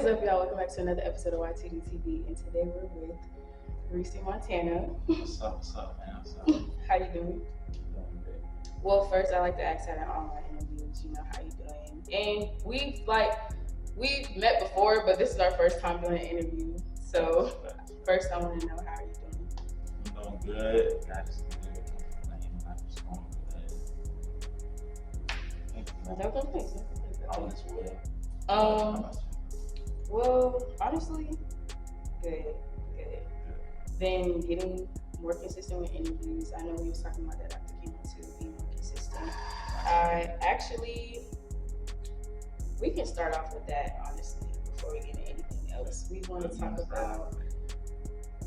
What is up, y'all? Welcome back to another episode of YTD TV, and today we're with Reecie Montana. What's up, man? What's up? How you doing? Doing great. Well, first I like to ask that in all my interviews, how you doing? And we've met before, but this is our first time doing an interview. So first I want to know, how are you doing? I'm doing good. God is good. Life is going good. No complaints. All is well. Um, well, honestly, good. Then getting more consistent with interviews. I know we was talking about that after came to being more consistent. We can start off with that, honestly, before we get into anything else. We want to talk about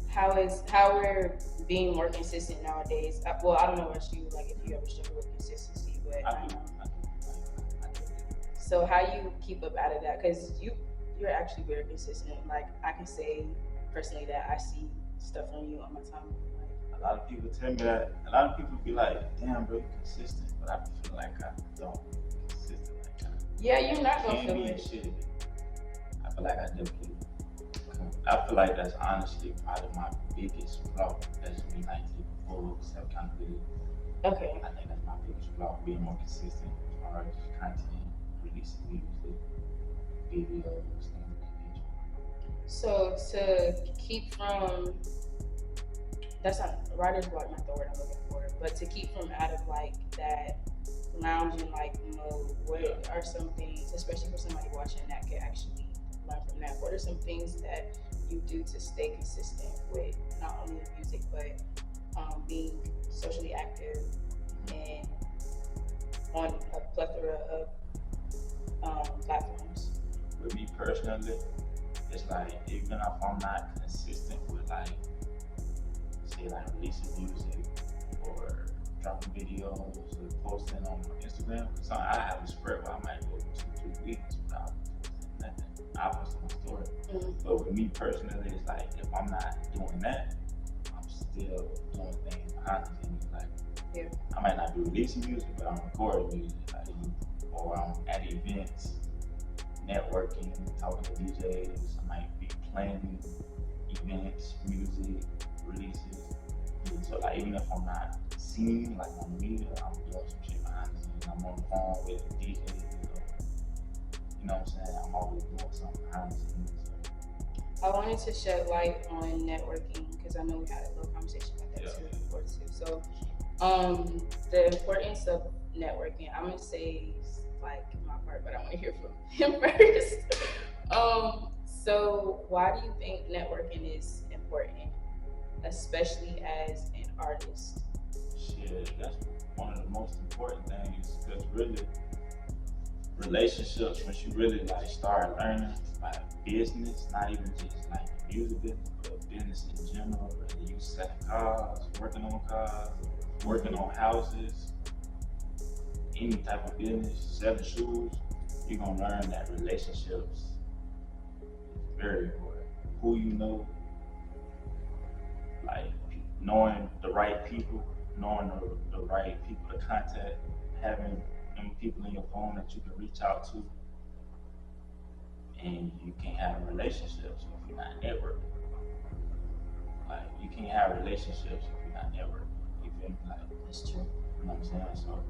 how we're being more consistent nowadays. Well, I don't know about you, like if you ever struggle with consistency, but I do. so how you keep up out of that? Because you're actually very consistent. Like I can say personally that I see stuff from you on my time. A lot of people tell me that. A lot of people be like, "Damn, bro, you're consistent," but I feel like I don't be consistent like that. Yeah, you're not gonna feel it. it. Should be. I feel like I definitely. I feel like that's honestly probably my biggest flaw. That's me like taking full self-accountability. Okay. I think that's my biggest flaw, being more consistent as far as content, releasing music, videos, things of that nature. So to keep from, that's not writer's block, not the word I'm looking for, but to keep from out of like that lounging like mode, what are some things, especially for somebody watching that could actually learn from that? What are some things that you do to stay consistent with not only the music but being socially active and on a plethora of platforms? With me personally, it's like even if I'm not consistent with like, say like releasing music or dropping videos or posting on Instagram, because I have a spread where I might go 2-3 weeks without posting nothing. I post on my story. Mm-hmm. But with me personally, it's like if I'm not doing that, I'm still doing things behind the scenes. Like I might not be releasing music, but I'm recording music, like, or I'm at events, networking, talking to DJs. I might be planning events, music, releases. So like even if I'm not seen like on the media, I'm doing some shit behind the scenes. I'm on the phone with DJs. You know what I'm saying? I'm always doing something behind the scenes. I wanted to shed light on networking because I know we had a little conversation about that too before too. So the importance of networking, I'm gonna say like my part, but I want to hear from him first. So why do you think networking is important, especially as an artist? Shit, that's one of the most important things, because really relationships, once you really like start learning about business, not even just like music business, but business in general, whether you selling cars, working on houses, any type of business, selling shoes, you're gonna learn that relationships is very important. Who you know, like knowing the right people, knowing the right people to contact, having them people in your phone that you can reach out to, and you can't have relationships if you're not networking. Like you can't have relationships if you're not networking. You feel me? Like That's true. you know what I'm saying? So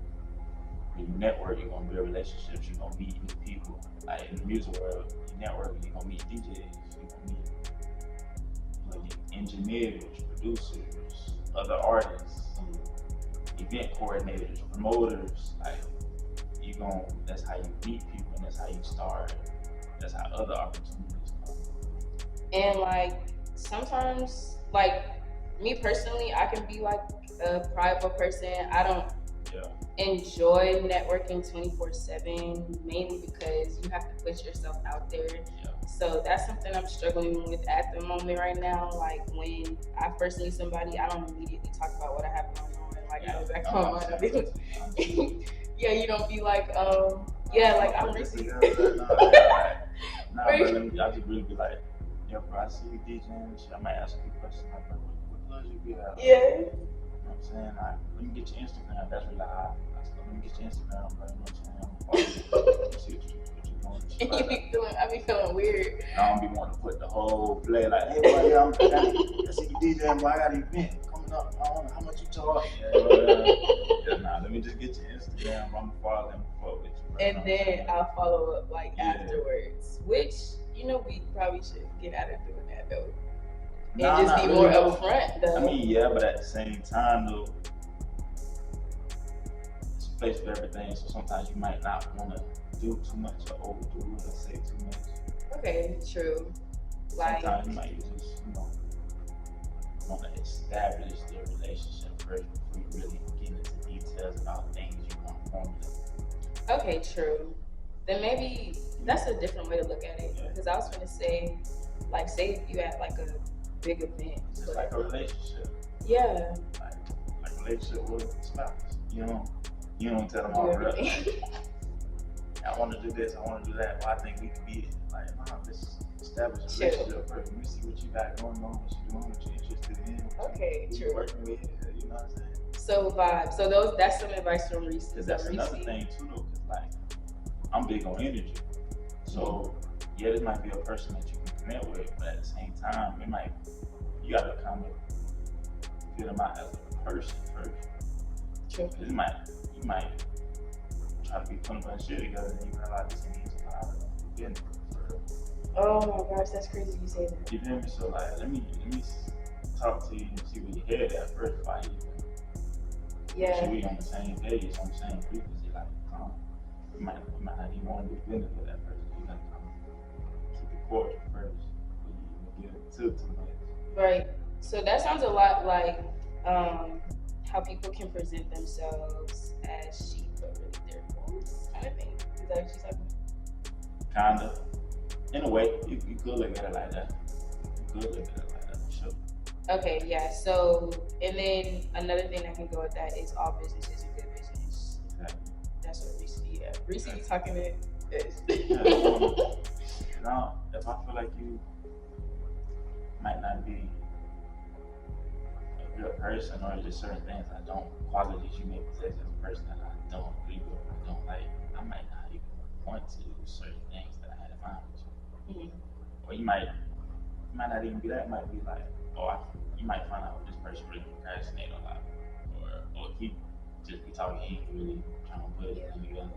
when you network, you're gonna build relationships. You're gonna meet new people. Like in the music world, you network, you're gonna meet DJs. You're gonna meet engineers, producers, other artists, event coordinators, promoters. Like that's how you meet people, and that's how you start. That's how other opportunities come. And like sometimes, like me personally, I can be like a prideful person. I don't enjoy networking 24/7, mainly because you have to put yourself out there. So that's something I'm struggling with at the moment right now. Like when I first meet somebody, I don't immediately talk about what I have going on. Like I was back home, I'll be like, yeah, you don't be like, like I'm Reecie. Nah, but I just really be like, yeah, bro, I see you DJing and shit. I might ask you a question like, bro, what clubs you be at? Yeah. You know what I'm saying? Like, let me get your Instagram. That's really hot. Let me get your Instagram, bro. You know what I'm saying? See what you doing. I be feeling weird. I don't be wanting to put the whole play like, hey, boy, yeah, I see you DJing, boy, I got an event coming up. I don't know how much you charge. Nah, let me just get your Instagram. I'm gonna follow them before with you. And then I'll follow up afterwards, which we probably should get out of doing that though. And just be more upfront though. I mean, yeah, but at the same time though, it's a place for everything. So sometimes you might not want to do too much or overdo it or say too much. Okay, true. Like sometimes you might just, want to establish the relationship first before you really get into details about things you want to formulate. Okay, true. Then maybe that's a different way to look at it. Because I was going to say, like, say if you had like a big event. It's like a relationship. Yeah. Like a relationship with a spouse. You don't tell them all the rest. I want to do this, I want to do that. Well, I think we could be like, let's establish a relationship first. Let me see what you got going on, what you're doing, what you're interested in. Okay, true. Working with, you know what I'm saying? So vibe. So that's some advice from Reece. Because that's another thing too, though. Because like, I'm big on energy. So yeah, this might be a person that you can connect with, but at the same time, you gotta kind of feel them out as a person first. True. You might try to be putting a bunch of shit together, and you realize this needs a lot of business. Oh my gosh, that's crazy you say that. You feel me? So like, let me talk to you and see where your head at first, like. Yeah. So we on the same page, on the same frequency, like, you might not even want to do business with that person. You gotta keep it cordial first before you get too much. Right. So that sounds a lot like how people can present themselves as sheep, but really they're wolves, kind of thing. Is that what you're talking about? Kinda. In a way, you could look at it like that. You could look at it like that, for sure. Okay, yeah. So, and then another thing that can go with that is all business is a good business. Exactly. That's what Reece. Yeah, Reece be talking it. Now, if I feel like you might not be a good person, or just certain things I don't, qualities you may possess as a person that I don't agree with, I don't like, I might not even want to do certain things that I had in mind with you. Or you might not even be that. It might be like, you might find out this person really procrastinate a lot, or he just be talking, he ain't really trying to put it together,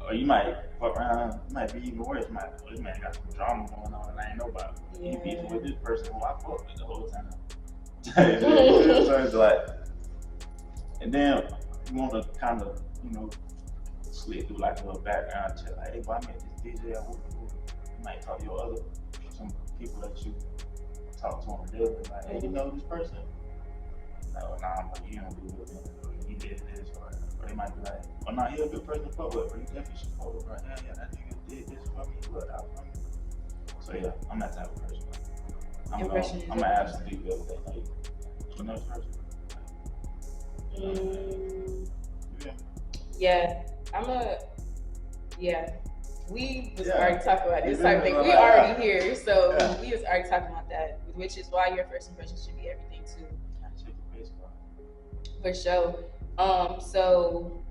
or you might fuck around, it might be even worse. This man got some drama going on and I ain't know about it. You beefing with this person who I fucked with the whole time. So it's like, and then you want to kind of, slid through like a little background check, like, hey, boy, I met this DJ, you might talk to some people that you talk to on the daily, like, hey, you know this person? Like, oh, nah, but you don't do it, or he did this, or they might be like, oh, nah, he a good person to fuck with, or you definitely should fuck with, bro. Yeah, that nigga did this for me, look out for me. So yeah, I'm that type of person. I'm gonna ask some people the other day, like, you know this person? We was already talking about this type of thing. We already here, so we was already talking about that, which is why your first impression should be everything too. For sure. So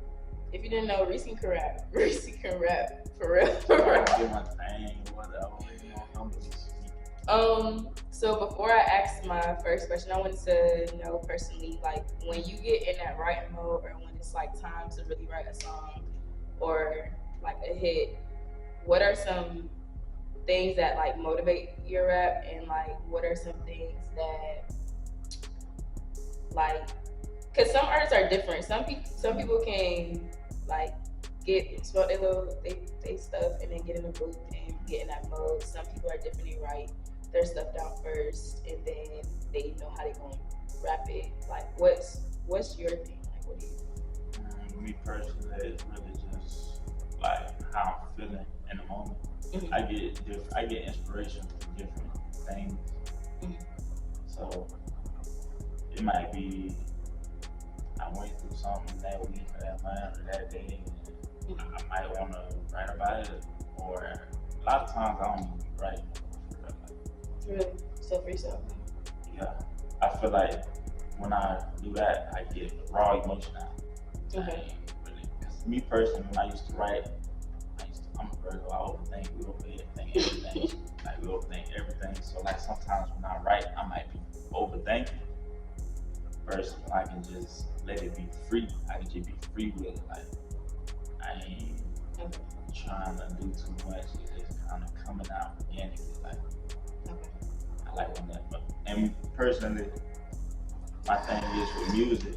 if you didn't know, Reece can rap. Reece can rap for real. So before I ask my first question, I wanted to know personally, like, when you get in that writing mode, or when it's like time to really write a song or like a hit, what are some things that like motivate your rap, and like what are some things that like, because some artists are different. Some people can like smoke they stuff and then get in the booth and get in that mode. Some people are different. They write their stuff down first and then they know how they gonna rap it. Like, what's your thing? Like, what do you? Me personally, it's really just like how I'm feeling in the moment. I get inspiration from different things. So it might be I went through something that week or that month or that day, and I might want to write about it. Or a lot of times I don't even write. Really? So for yourself? Yeah, I feel like when I do that, I get raw emotion out. Okay. Really, cause me personally, when I used to write, I'm a Virgo. I overthink, we overthink everything. like sometimes when I write, I might be overthinking. Versus when I can just let it be free. I can just be free with it. Like I ain't trying to do too much. It's just kind of coming out organically. Like I like when that. And personally, my thing is with music,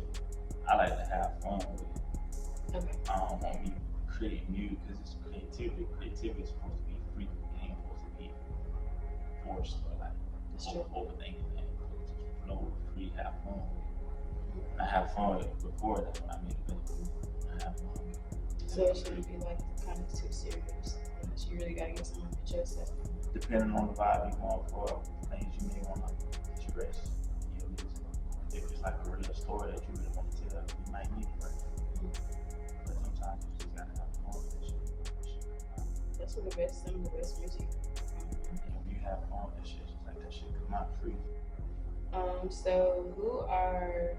I like to have fun with it. Okay. I don't want me creating music because it's creativity. Creativity is supposed to be free. It ain't supposed to be forced or like overthinking. It's supposed to flow free, have fun with it. I have fun with recording when I make it. I have fun with it. So it shouldn't be like kind of too serious. You really gotta get something to chest out. Depending on the vibe you want for things you may want to express. If it's like a real story that you really want to tell, you might need it, right? But sometimes you just gotta have fun with that shit. That's what some of the best music. If you have fun with that shit, just like that shit come out free. So who are,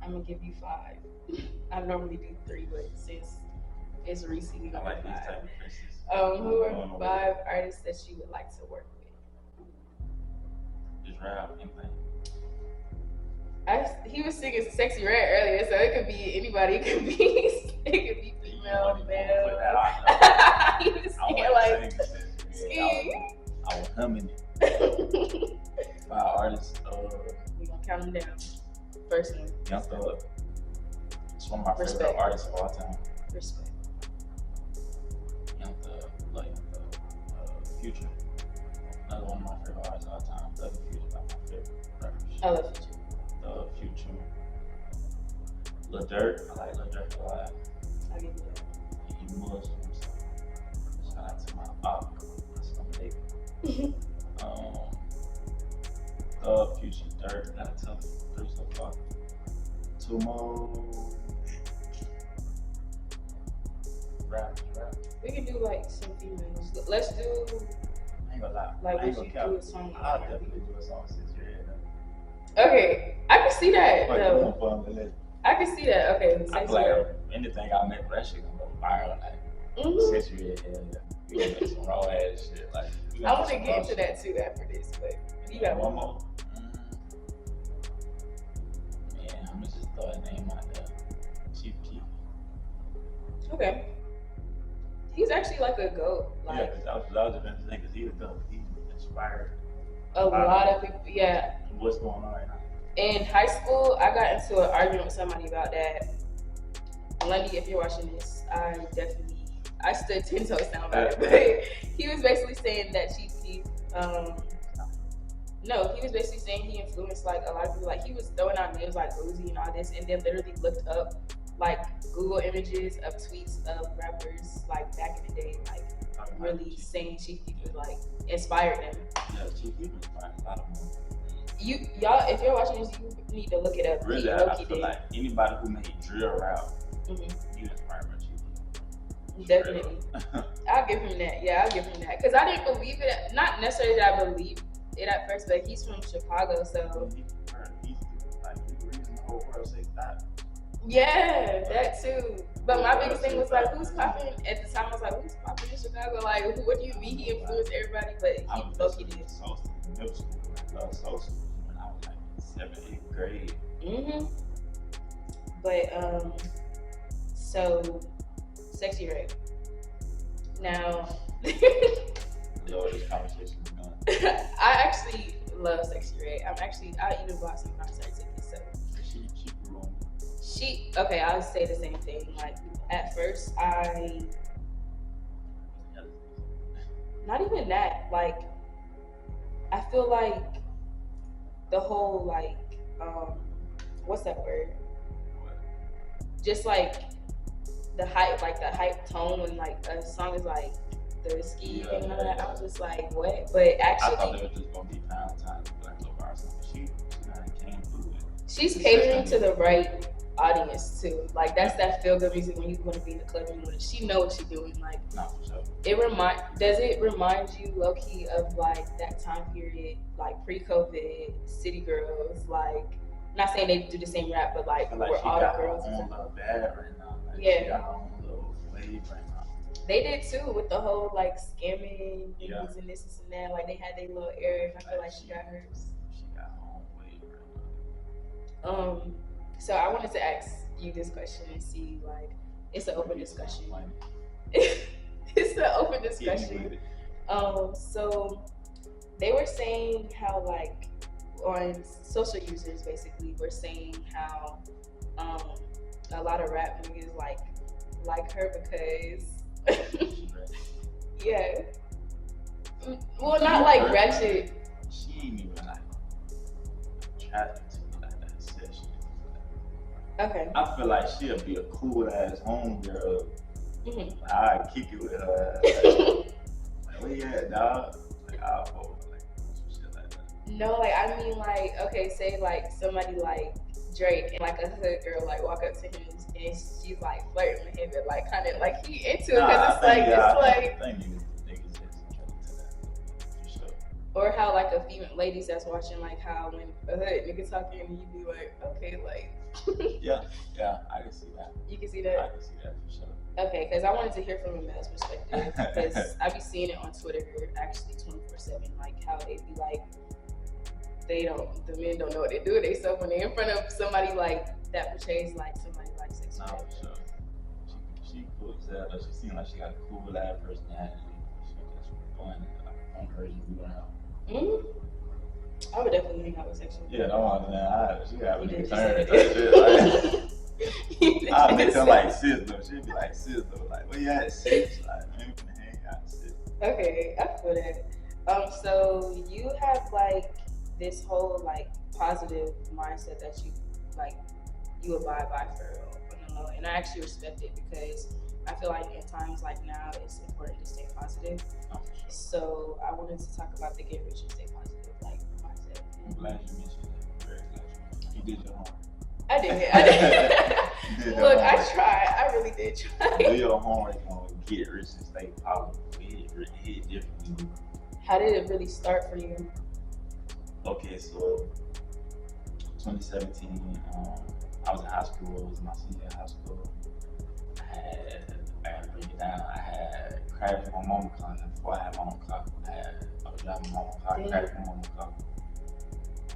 I'm gonna give you 5. I normally do 3, but since it's Reecie, we I got like 5. these type of faces. Who are 5 artists that you would like to work with? Just rap, anything. He was singing Sexy Red earlier, so it could be anybody. It could be female, male. He was singing like I was humming it. 5 artists. We gonna count them down. First one. Young Thug. It's one of my favorite artists of all time. Respect. Young Thug, like Young Thug. Future. Another one of my favorite artists of all time. Thug and Future, like my favorite rappers. I love Future. Future. Lil Durk. I like Lil Durk a lot. I give you that. He Muslim, so shout out to my op. That's my nigga. Future, Durk. Gotta tell 3 so far. 2 more. Rap. We can do like some females. Let's do. I ain't gonna lie. Like we should do a song. I'll definitely do a song since you're here. Okay, I can see that though. Fun, I can see that. Okay, I feel like anything I make, that shit gonna go viral. Like since you're here, we gonna make some raw ass shit. Like I want to get into that too after this, but you got one more. Man, I'm just throw a name out there. Chief Keef. Okay. He's actually like a GOAT. Like, yeah, because I was just thinking, because he's a GOAT. He inspired a lot of people. Yeah. What's going on right now? In high school, I got into an argument with somebody about that. Lundy, if you're watching this, I stood 10 toes down about it. But he was basically saying that Chief Keef, no, he was basically saying he influenced like a lot of people. Like he was throwing out names like Uzi and all this, and then literally looked up like Google images of tweets of rappers like back in the day, like really saying Chief Keef was like inspired them. Yeah, Chief Keef inspired a lot of them. Y'all, if you're watching this, you need to look it up. Really, I feel like anybody who made drill rap, you inspired by Chief Keef. Definitely. I'll give him that. Yeah, I'll give him that. Because I didn't believe it. Not necessarily that I believed it at first, but he's from Chicago, so. He's like the reason the whole world says that. Yeah, that too. But my biggest thing was like, who's popping? At the time, I was like, who's popping in Chicago? Like, what do you mean he influenced everybody? But he low-key did. Middle school. I love social when I was like 7th, 8th grade. But so Sexy Red. Now, this conversation is going. I actually love Sexy Red. I even bought some concert tickets. So she grew on me. Okay, I'll say the same thing. Like at first, not even that. Like I feel like the whole like what's that word? Just like the hype tone when like a song is like the ski thing and all that. I was just like, what? But actually, I thought it was just gonna be pound time Black Love or something. She came through it. She's catering to the right audience too. Like that's that feel good music when you want to be in the club and she know what she's doing. Like for sure. Does it remind you low key of like that time period, like pre-COVID, City Girls, like not saying they do the same rap, but like where all the girls on the bad right now. Like, yeah. She got her own little wave right now. They did too with the whole like scamming niggas and this and that. Like they had their little area. I feel like she got hers. She got home way. So I wanted to ask you this question and see, like, it's an open discussion. It's an open discussion. So they were saying how, like, on social users basically were saying how a lot of rap niggas like her because yeah. Well, not like ratchet. She ain't even like attracted to me like that. Okay. I feel like she'll be a cool ass homegirl. I kick it with her. Like, where you at, dog? Like, I'll go like some shit like that. No, like I mean, like okay, say like somebody like Drake and like a hood girl like walk up to him and she's like flirting with him and like kind of like he into it because it's like. Or how like a female ladies that's watching like how when a hood nigga talking and you be like, okay, like. yeah, I can see that. You can see that? I can see that for sure. Okay, because I wanted to hear from a male's perspective because I be seeing it on Twitter actually 24/7, like how they be like, the men don't know what they do with themselves when they're in front of somebody like that portrays like somebody like sex. No, for sure. She cool as hell. She seems like she got a cool ass personality. She gets fun on her and you around. I would definitely hang out with sexual. Yeah, no, man. She got me concerned. I'll make her like sis though. She'll be like sis though. Like, where you at, sis? Like, man, we can hang out, sis. Okay, I feel that. So you have like this whole like positive mindset that you abide by for on the low, and I actually respect it because I feel like in times like now it's important to stay positive. Oh, for sure. So I wanted to talk about the get rich and stay positive like mindset. I'm glad you mentioned that. Very glad you did your homework. I did. Look, I tried. I really did try. Do your homework on get rich and stay positive. Hit differently. How did it really start for you? Okay, so 2017, I was in high school. It was my senior high school. I gotta break it down. I had crashed my mama's car. Before I had my own car, I was driving my mama's car. I crashed my mama's car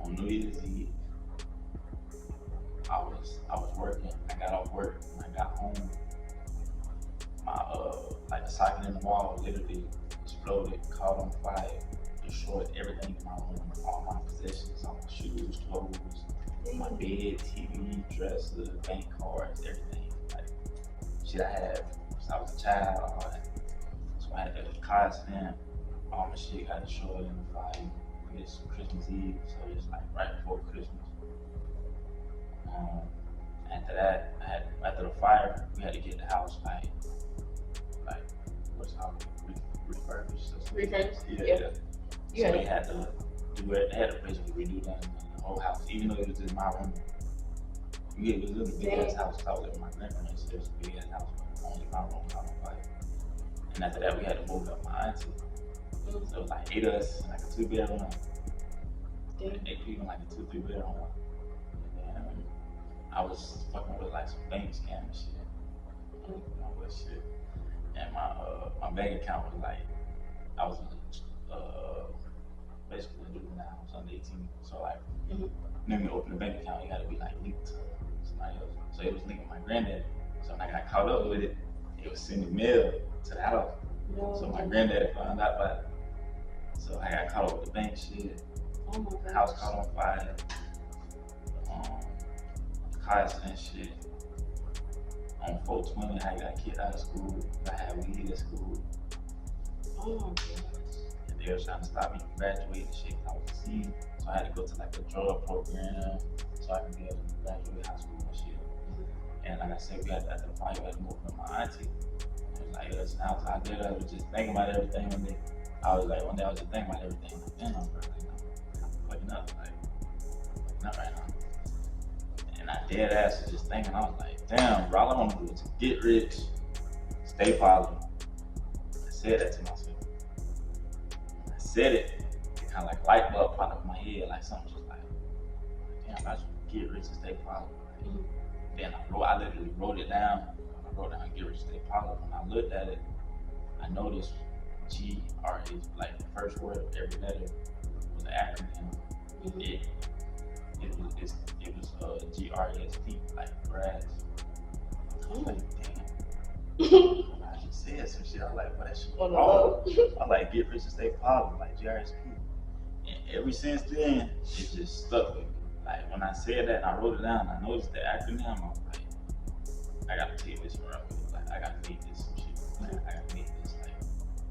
on New Year's Eve. I was working. I got off work. When I got home, my like the socket in the wall literally exploded, caught on fire, destroyed everything in my room, all my possessions, all my shoes, clothes, my bed, TV, dresser, bank cards, everything. Like shit I had since I was a child, all that. So I had a car stamp, all my shit got destroyed in the fire. It's Christmas Eve, so it's like right before Christmas. After that, after the fire, we had to get the house like what's called refurbished. Refurbished? Yeah. So they had to do it. They had to basically redo the whole house, even though it was just my room. Yeah, it was a big ass house. I was living with my grandparents. So it was a big ass house, but only my room caught on fire. And after that, we had to move up my auntie. So it was like 8 of us in like a 2-bedroom. 8 people in like a 2-3 bedroom. And I was fucking with like some bank scam and shit. You know what shit. And my bank account was like, I was basically a juvenile. I was under 18. So like, when you open a bank account, you gotta be like linked to somebody else. So it was linked with my granddad. So when I got caught up with it, it was sending mail to the house. So my granddad found out about it. So I got caught up with the bank shit. Oh my The house caught on fire. Car accident shit. On 420, I got kicked out of school. I had weed at school. Oh my gosh. And they were trying to stop me from graduating shit. I was a senior. So I had to go to like a drug program so I can be able to graduate high school and shit. And like I said, we had to, after the fire, we had to move from my auntie. It was like, listen, I was just thinking about everything one day. One day I was just thinking about everything. Like, damn, bro, I'm fucking up. Like, fucking up right now. And I dead ass was just thinking, I was like, damn, bro, all I want to do is get rich, stay positive. I said that to myself. When I said it, it kind of like a light bulb popped up in my head, like something just like, damn, I just get rich and stay positive. Then I literally wrote it down. I wrote down get rich and stay positive. When I looked at it, I noticed GRS, like the first word of every letter was an acronym. Mm-hmm. It was GRSP, like grass. I was like, damn. I just said some shit. I was like, what that shit? Oh, I like get rich and stay positive, like GRSP. And ever since then, it just stuck with me. Like when I said that and I wrote it down, I noticed the acronym. I was like, I gotta take this from like I gotta make this some shit. Like, I gotta make this like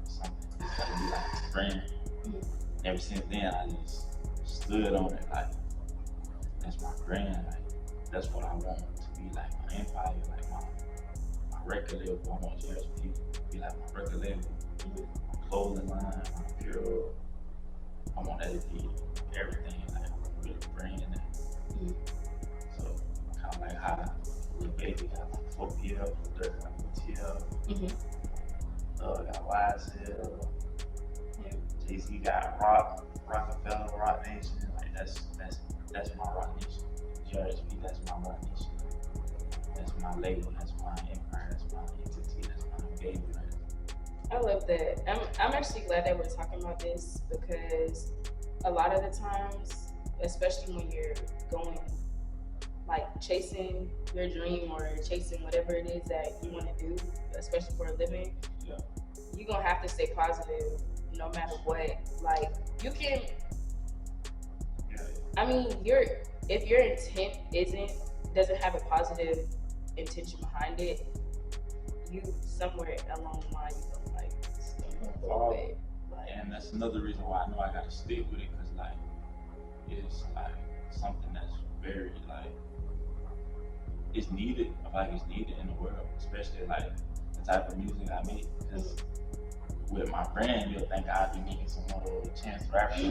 something. It's gotta be like a brand. Mm-hmm. Ever since then, I just stood on it. Like that's my brand. Like that's what I want to be, like my empire, like my record label. I want GRSP to be like my record label, my clothing line, my apparel. I want that to be everything, like really brand that. Mm-hmm. So kind of like how Lil Baby got like 4PL, Dirt got TL, got YSL, Jay-Z got Rockefeller, Rock Nation. Like that's my Rock Nation. GRSP, that's my Rock Nation. That's my label. That's my empire. That's my entity. That's my baby. I love that. I'm actually glad that we're talking about this because a lot of the times, especially when you're going, like chasing your dream or chasing whatever it is that you want to do, especially for a living, you're going to have to stay positive no matter what. Like you can, I mean, if your intent doesn't have a positive intention behind it, you somewhere along the line you go like a little bit. And that's another reason why I know I gotta stick with it, because like it's like something that's very like it's needed. I feel like it's needed in the world, especially like the type of music I make. Because with my brand, you'll think I'd be making some more chance rapping,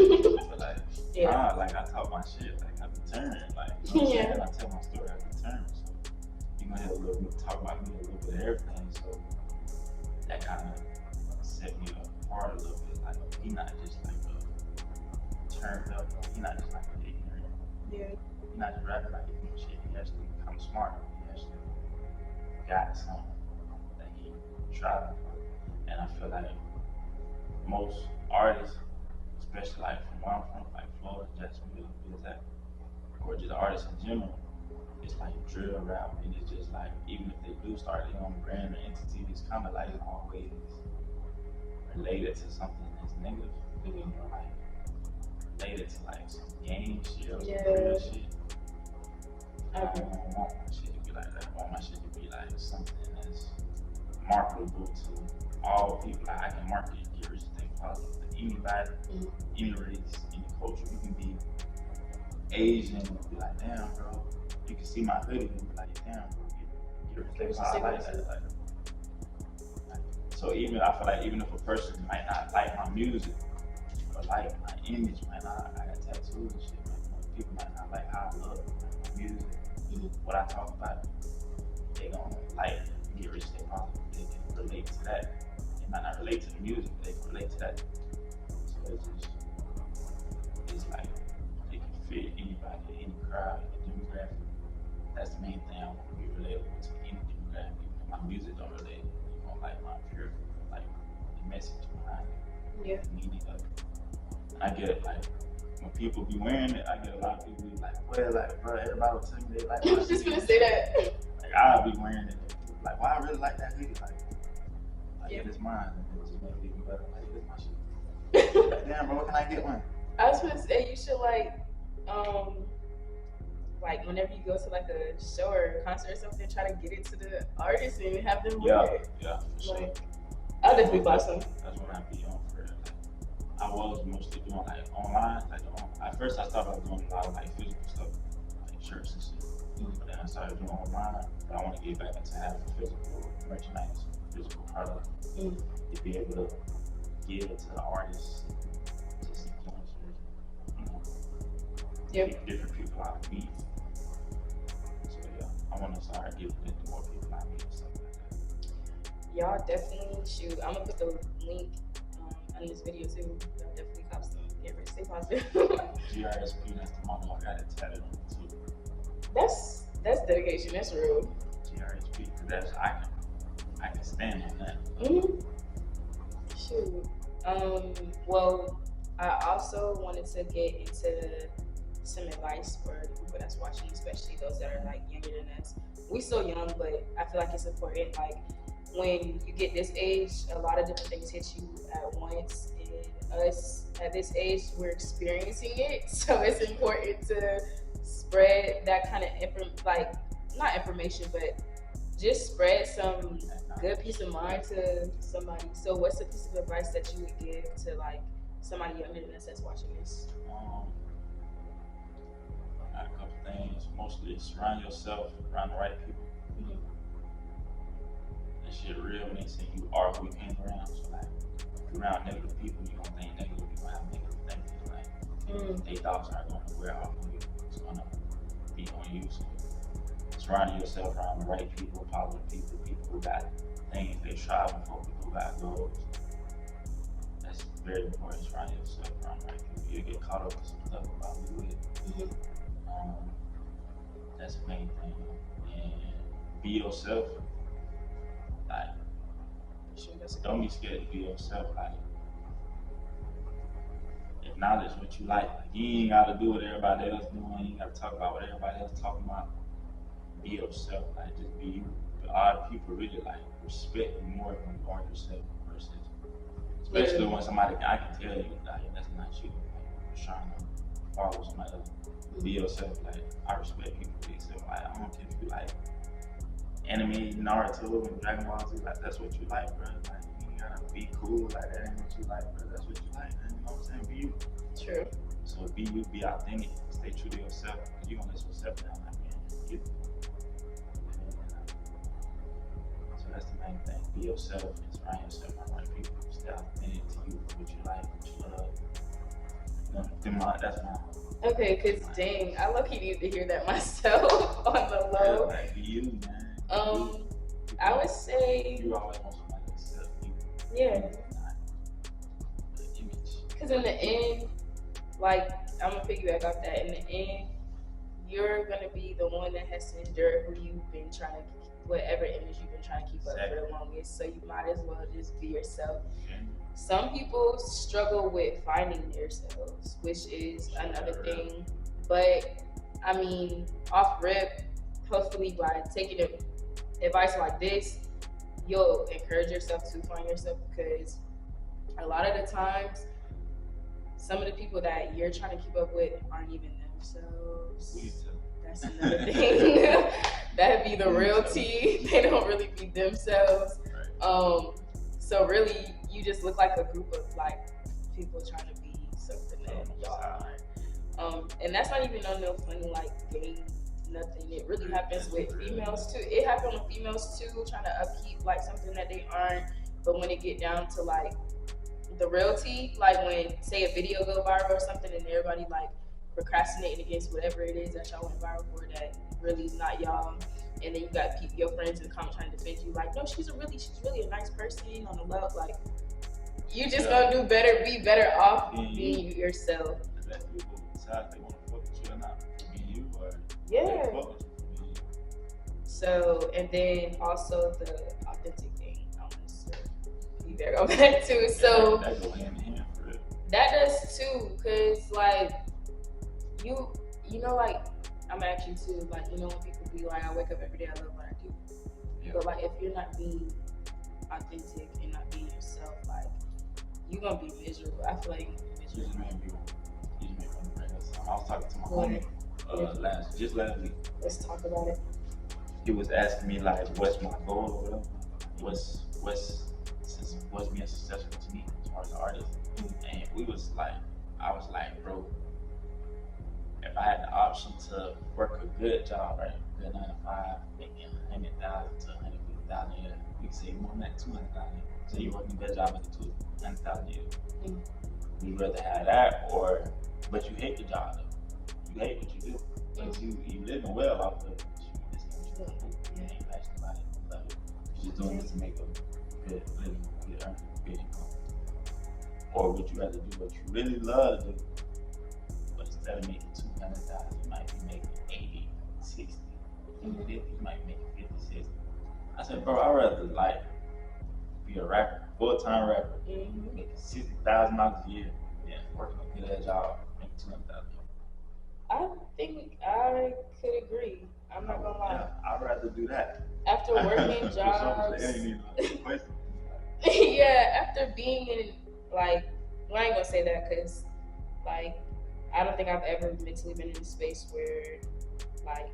but like like I talk my shit, like I be turned, like you know what I'm saying? I tell my story, I be turned. So you gonna have a little bit talk about me a little bit of everything. So that kind of set me apart a little bit. Like he not just like a turned up, he not just like an ignorant. Yeah. He not just rapping like ignorant shit. He actually become smart. He actually got something that he tried. And I feel like most artists, especially like from where I'm from, like Florida, Jacksonville, or just artists in general, it's like drill rap, and it's just like even if they do start their own brand or entity, it's kind of like always related to something that's negative. You know, like related to like some gang shit or some real shit. I don't want my shit to be like that. I want my shit to be like something that's marketable to all people. Like I can market it, get rich, stay positive to anybody, any race, any culture. You can be Asian and be like, damn, bro. You can see my hoodie and be like, damn, bro. Get rich, stay positive. I like that. Like, so even I feel like even if a person might not like my music or like my image, might not, I got tattoos and shit. Like, people might not like how I look, like my music, what I talk about. They gonna like get rich, stay positive. They can relate to that. They might not relate to the music, but they can relate to that. So it's like they can fit anybody, any crowd, any demographic. That's the main thing. I want to be relatable to any demographic. If my music don't relate, you don't like my pure, like the message behind it. Yeah. Meaning of it. And I get it, like when people be wearing it, I get a lot of people be like, well, like, bro, everybody will tell me they like. I was just gonna say that. Like I'll be wearing it, like, why I really like that hoodie, like it's mine, and it just makes it even better. Like it's my shit. Like, damn, bro, what can I get one? I was gonna say you should like whenever you go to like a show or a concert or something, try to get it to the artist and have them wear it. Yeah, for sure. Like, I'll definitely buy some. That's what I be on for. Like, I was mostly doing like online. Like at first I started doing a lot of like physical stuff, like shirts and shit. But then I started doing online. But I want to get back into having physical merchandise, physical product, to be able to give it to the artists, just influencers, different people I meet. So yeah, I want to start giving it to more people I meet and stuff like that. Y'all definitely shoot. I'm gonna put the link on this video too. Y'all definitely cop some. Get rich, stay positive. GRSP, that's the motto. I got it tatted on it too. That's dedication. That's real. GRSP, because I can stand on that. Shoot. Well, I also wanted to get into some advice for the people that's watching, especially those that are like younger than us. We still young, but I feel like it's important. Like when you get this age, a lot of different things hit you at once, and us at this age, we're experiencing it. So it's important to spread that kind of like not information, but just spread some good peace of mind to somebody. So what's a piece of advice that you would give to like somebody younger than us that's watching this? I got a couple things. Mostly surround yourself around the right people. Mm-hmm. That shit real when they say you are who you hang around. So like if you're around negative people, you're gonna think negative, you're gonna have negative thinking. Like they thoughts aren't gonna wear off on you. It's gonna be on you. So surrounding yourself around the right people, positive people, people who got things they striving for, people who got goals. That's very important. Surrounding yourself around the right people. You get caught up with some stuff about who you is. That's the main thing. And be yourself. Like, don't be scared to be yourself. Like, acknowledge what you like. You ain't gotta do what everybody else doing. You ain't gotta talk about what everybody else talking about. Be yourself. Like, just be you. But a lot of people really like respect you more when you are yourself versus, especially when somebody I can tell you like that's not you. Like, you're trying to follow somebody else. Be yourself. Like, I respect people be yourself. Like, I don't care if you like anime, Naruto, and Dragon Ball Z. Like, that's what you like, bro. Like, you ain't gotta be cool. Like, that ain't what you like, bro. That's what you like. Man. You know what I'm saying? Be you. True. So be you. Be authentic. Stay true to yourself. You gonna let yourself down. Like, man, you. So that's the main thing. Be yourself and surround yourself with the right people. Stay authentic to you. What you like. What you love. You know, that's mine. Okay, cause dang, I low-key need to hear that myself on the low. Yeah, like, be you, man. I would say you always want somebody to accept you. Yeah. The image. Cause in the end, like I'm gonna piggyback off that. In the end, you're gonna be the one that has to endure who you've been trying to, whatever image you've been trying to keep up for the longest. So you might as well just be yourself. Some people struggle with finding themselves, which is another thing. But I mean, off rip, hopefully by taking advice like this, you'll encourage yourself to find yourself, because a lot of the times, some of the people that you're trying to keep up with aren't even themselves. That's another thing. That'd be the real tea. They don't really be themselves. So really, you just look like a group of like people trying to be something that y'all aren't. And that's not even on no funny like game, nothing. It really happens with females too. It happens with females too, trying to upkeep like something that they aren't. But when it get down to like the real tea, like when say a video go viral or something, and everybody like procrastinating against whatever it is that y'all went viral for that really is not y'all. And then you got your friends in the comments trying to defend you, like, no, she's really a nice person on the level. Like, you just gonna do better, be better off being yourself. Let people decide if they want to fuck with you or not. Be you or yeah. Fuck with you. So, and then also the authentic thing. I want to be there on that too. So that go hand in hand for real. That does too, cause like you know, like I'm actually too, like, you know, when people be like, I wake up every day, I love what I do. Yeah. But like, if you're not being authentic and not being yourself, like, you're gonna be miserable. I feel like you're gonna be miserable. I was talking to my homie last week. Let's talk about it. He was asking me like, what's my goal or whatever? What's being successful to me as far as an artist? And I was like, bro, if I had the option to work a good job, right, good 9 to 5, making 100,000 to 150,000 a year, we can say more than that, 200,000. So you working a good job making 200,000 a year. Would you rather have that, but you hate the job though? You hate what you do, but you living well off of it. You ain't passionate about it. You love it. You're just doing this to make a good living, good earning, good income. Or would you rather do what you really love to do, but instead of making 200,000, you might be making 80, 60, 50, you might be making 50, 60. I said, bro, I'd rather like be a rapper, full-time rapper, Mm-hmm. making $60,000 a year, yeah, working a good ass job, making $200,000. I think I could agree. I'm not gonna lie. Yeah, I'd rather do that. After working jobs, yeah, after being in like, well, I ain't gonna say that because like I don't think I've ever mentally been in a space where like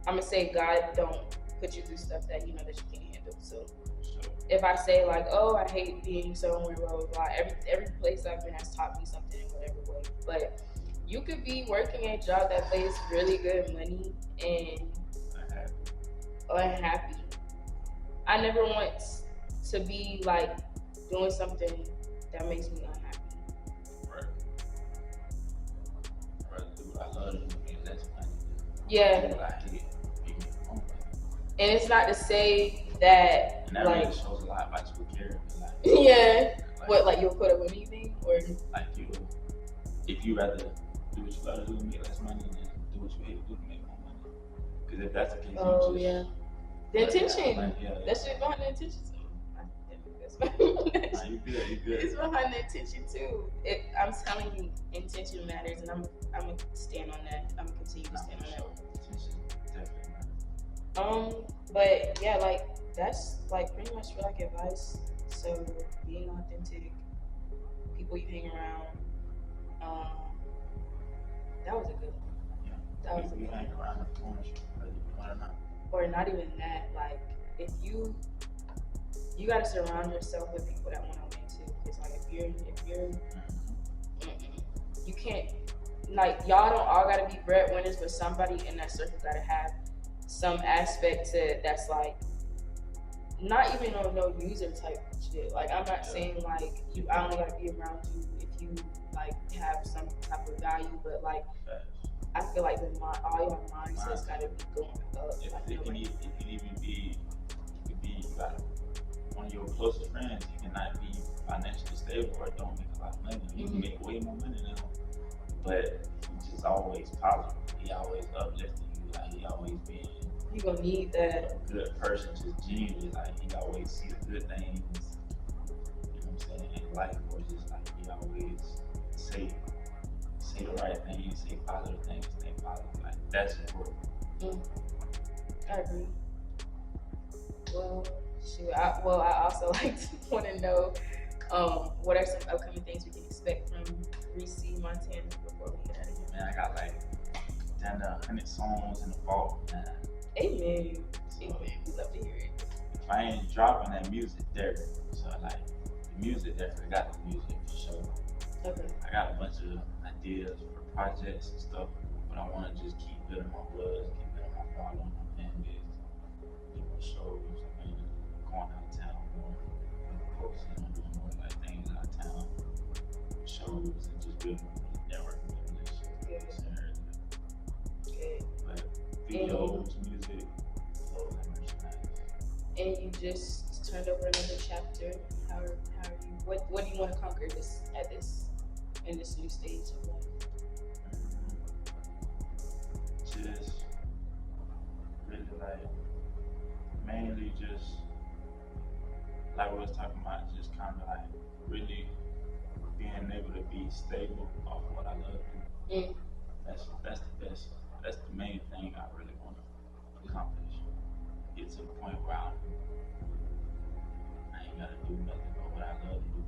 I'm gonna say God don't put you through stuff that you know that you can't handle. So if I say like, oh, I hate being somewhere, blah blah blah, every place I've been has taught me something in whatever way. But you could be working a job that pays really good money and unhappy. I never want to be like doing something that makes me unhappy. Right. Do what I love to do, less money. Yeah. Do what I hate. And it's not to say that and that like really shows a lot about your character. Like, yeah. Like, what, like you'll put up with anything, or like if you rather do what you love to do and make less money than do what you hate to do and make more money. Because if that's the case, you just the intention. Like, that's shit behind the intention too. You good. It's behind the intention too. I'm telling you, intention matters, and I'm gonna stand on that. I'm gonna continue to stand on that. Intention definitely matters. But yeah, like that's like pretty much for like advice. So being authentic, people you hang around. That was a good one. Yeah. That was a good hang around the corners, whether you want or not. Or not even that. Like if you gotta surround yourself with people that want to win too. Because like if you're, you can't. Like y'all don't all gotta be breadwinners, but somebody in that circle gotta have some aspect to that's like not even on no user type shit. Like I'm not saying like I only gotta be around you if you like have some type of value, but like I feel like all your mindsets gotta be going up. It can even be like one of your closest friends. You cannot be financially stable or don't make a lot of money. You can make way more money than him, but he's just always positive. He always uplifting you. Like he always being. You gonna need that. A good person, just genuinely, like he always see the good things. You know what I'm saying in life, or just like he always say the right things, say positive things, stay positive. Like that's important. I agree. Well, shoot. I also want to know what are some upcoming things we can expect from Reecie Montana before we get out of here. Man, I got like 100 songs in the vault, man. Amen. Amen. We love to hear it. If I ain't dropping that music there, so like the music there, I got the music for sure. Okay. I got a bunch of ideas for projects and stuff, but I want to just keep building my buzz, keep building my following, my fan base, doing shows, and going out of town more, posting, doing more like things out of town, shows, and just building networking relationships. Okay. But videos, music, clothes, and merchandise. And you just turned over another chapter. How are you? What do you want to conquer in this new stage of life? Just really mainly just like we was talking about, just kind of like really being able to be stable off of what I love to do. That's the best. That's the main thing I really want to accomplish. Get to the point where I ain't gotta do nothing but what I love to do.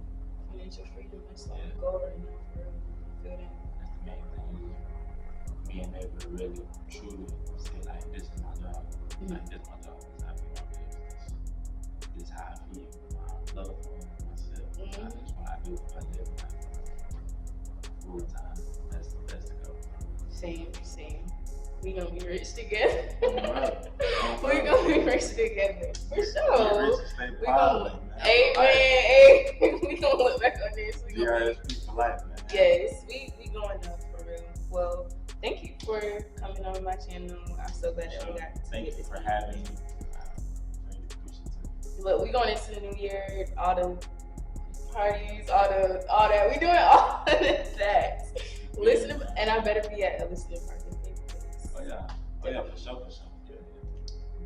Financial freedom is like a goal right now for real. Feel that? That's the main thing. Being able to really truly say like, this is my job. Like this is my job. This is how I feel my business. This is how I feel. I love myself. That's what I do. I live my full time. That's the goal. Same. We gonna be rich together. We gonna be rich together for sure. We gonna, amen. We gonna look back on this. We gonna for life, man. Yes, we going up for real. Well, thank you for coming on my channel. I'm so glad that we got to Thank you for having me. Look, we going into the new year, all the parties, all that. We doing all of that. Listen, and I better be at a listening party. Oh yeah, for sure.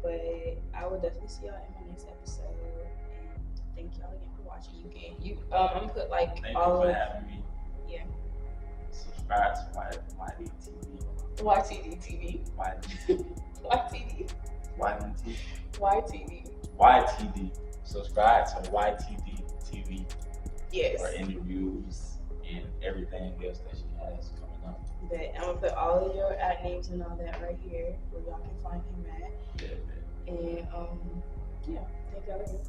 But I will definitely see y'all in my next episode. And y'all again for watching. I'm gonna put like Thank all you of for having me. yeah. Subscribe to YDTV. YTD. YTD. Subscribe to YTD TV. Yes. For interviews and everything else that she has coming up. But I'm gonna put all of your ad names and all that right here where y'all can find him at. Yeah. And yeah, thank y'all again.